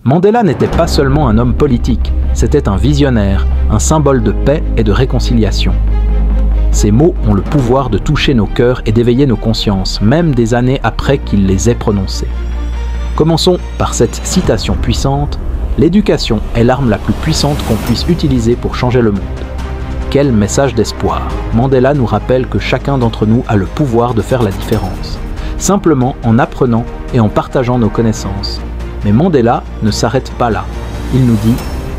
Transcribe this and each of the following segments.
Mandela n'était pas seulement un homme politique, c'était un visionnaire, un symbole de paix et de réconciliation. Ces mots ont le pouvoir de toucher nos cœurs et d'éveiller nos consciences, même des années après qu'il les ait prononcés. Commençons par cette citation puissante: « L'éducation est l'arme la plus puissante qu'on puisse utiliser pour changer le monde. » Quel message d'espoir! Mandela nous rappelle que chacun d'entre nous a le pouvoir de faire la différence, simplement en apprenant et en partageant nos connaissances. Mais Mandela ne s'arrête pas là. Il nous dit: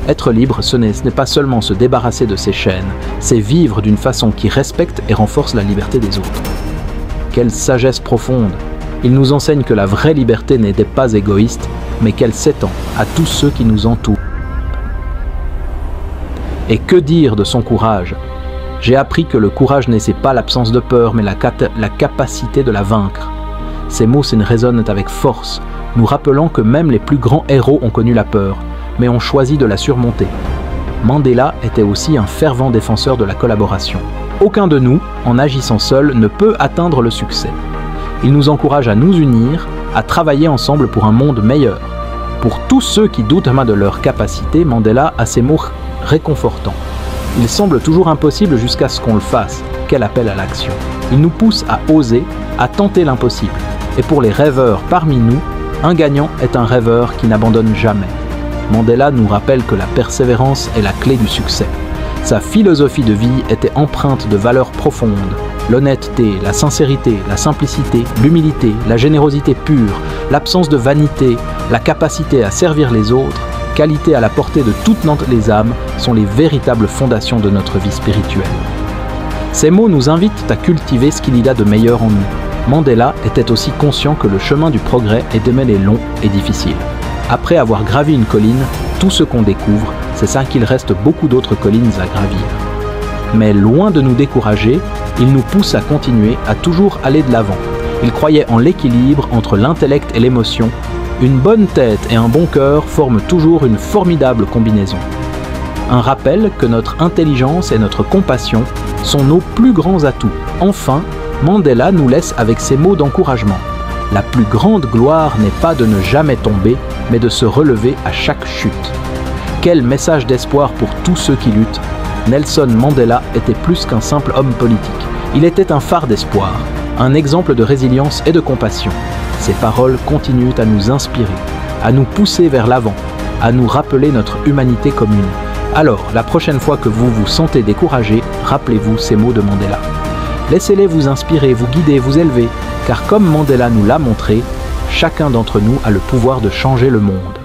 être libre, ce n'est pas seulement se débarrasser de ses chaînes, c'est vivre d'une façon qui respecte et renforce la liberté des autres. Quelle sagesse profonde! Il nous enseigne que la vraie liberté n'est pas égoïste, mais qu'elle s'étend à tous ceux qui nous entourent. Et que dire de son courage? J'ai appris que le courage n'est pas l'absence de peur, mais la capacité de la vaincre. Ces mots résonnent avec force, nous rappelant que même les plus grands héros ont connu la peur, mais ont choisi de la surmonter. Mandela était aussi un fervent défenseur de la collaboration. Aucun de nous, en agissant seul, ne peut atteindre le succès. Il nous encourage à nous unir, à travailler ensemble pour un monde meilleur. Pour tous ceux qui doutent de leur capacité, Mandela a ces mots réconfortants. Il semble toujours impossible jusqu'à ce qu'on le fasse. Quel appel à l'action! Il nous pousse à oser, à tenter l'impossible. Et pour les rêveurs parmi nous, un gagnant est un rêveur qui n'abandonne jamais. Mandela nous rappelle que la persévérance est la clé du succès. Sa philosophie de vie était empreinte de valeurs profondes: l'honnêteté, la sincérité, la simplicité, l'humilité, la générosité pure, l'absence de vanité, la capacité à servir les autres, qualités à la portée de toutes les âmes, sont les véritables fondations de notre vie spirituelle. Ces mots nous invitent à cultiver ce qu'il y a de meilleur en nous. Mandela était aussi conscient que le chemin du progrès est démêlé long et difficile. Après avoir gravi une colline, tout ce qu'on découvre, c'est ça qu'il reste beaucoup d'autres collines à gravir. Mais loin de nous décourager, il nous pousse à continuer, à toujours aller de l'avant. Il croyait en l'équilibre entre l'intellect et l'émotion. Une bonne tête et un bon cœur forment toujours une formidable combinaison. Un rappel que notre intelligence et notre compassion sont nos plus grands atouts. Enfin, Mandela nous laisse avec ces mots d'encouragement. La plus grande gloire n'est pas de ne jamais tomber, mais de se relever à chaque chute. Quel message d'espoir pour tous ceux qui luttent! Nelson Mandela était plus qu'un simple homme politique. Il était un phare d'espoir, un exemple de résilience et de compassion. Ses paroles continuent à nous inspirer, à nous pousser vers l'avant, à nous rappeler notre humanité commune. Alors, la prochaine fois que vous vous sentez découragé, rappelez-vous ces mots de Mandela. Laissez-les vous inspirer, vous guider, vous élever, car comme Mandela nous l'a montré, chacun d'entre nous a le pouvoir de changer le monde.